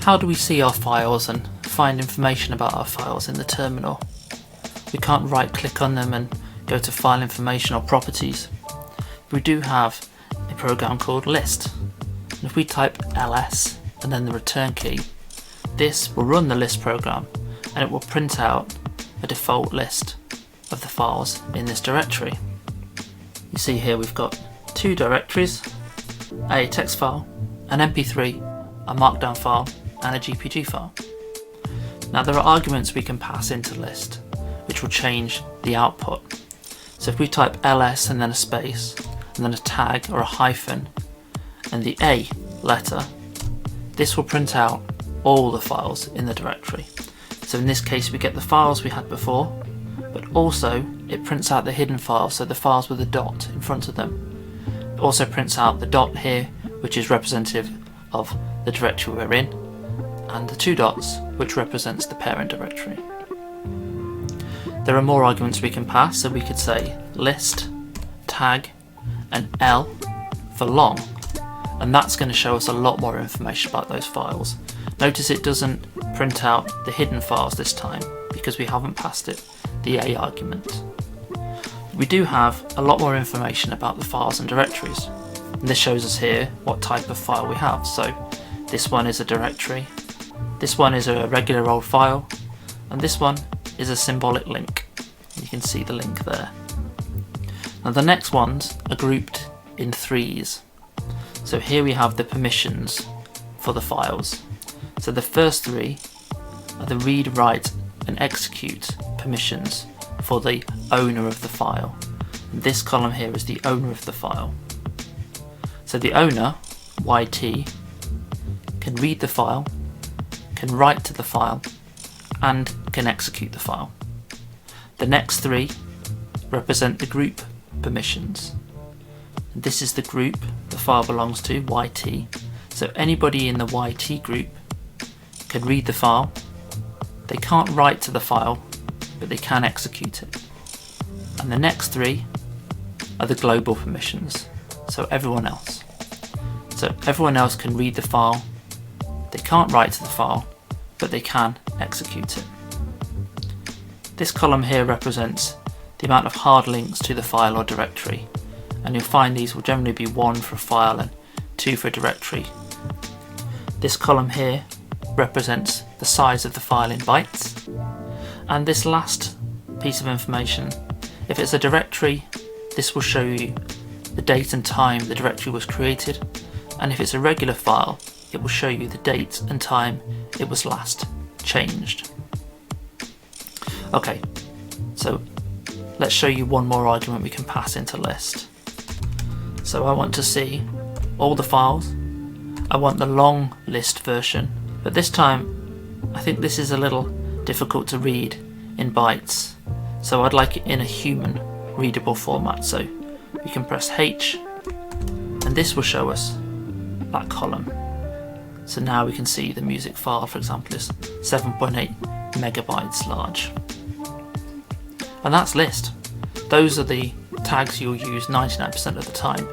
How do we see our files and find information about our files in the terminal? We can't right click on them and go to file information or properties. We do have a program called list. And if we type ls and then the return key, this will run the list program and it will print out a default list of the files in this directory. You see here we've got two directories, a text file, an MP3, a markdown file and a GPG file. Now there are arguments we can pass into list which will change the output. So if we type ls and then a space and then a tag or a hyphen and the A letter, this will print out all the files in the directory. So in this case we get the files we had before, but also it prints out the hidden files, so the files with a dot in front of them. It also prints out the dot here, which is representative of the directory we're in, and the two dots, which represents the parent directory. There are more arguments we can pass, so we could say list, tag, and L for long, and that's going to show us a lot more information about those files. Notice it doesn't print out the hidden files this time because we haven't passed it the A argument. We do have a lot more information about the files and directories, and this shows us here what type of file we have. So this one is a directory, this one is a regular old file, and this one is a symbolic link. You can see the link there. Now the next ones are grouped in threes. So here we have the permissions for the files. So the first three are the read, write and execute permissions for the owner of the file. And this column here is the owner of the file. So the owner, YT, can read the file, can write to the file, and can execute the file. The next three represent the group permissions. And this is the group the file belongs to, YT. So anybody in the YT group can read the file. They can't write to the file, but they can execute it. And the next three are the global permissions, so everyone else. So everyone else can read the file, they can't write to the file, but they can execute it. This column here represents the amount of hard links to the file or directory, and you'll find these will generally be 1 for a file and 2 for a directory. This column here represents the size of the file in bytes, and this last piece of information, if it's a directory, this will show you the date and time the directory was created, and if it's a regular file, it will show you the date and time it was last changed. Okay, so let's show you one more argument we can pass into list. So I want to see all the files. I want the long list version, but this time I think this is a little difficult to read in bytes, so I'd like it in a human readable format. So we can press H and this will show us that column. So now we can see the music file, for example, is 7.8 megabytes large. And that's list. Those are the tags you'll use 99% of the time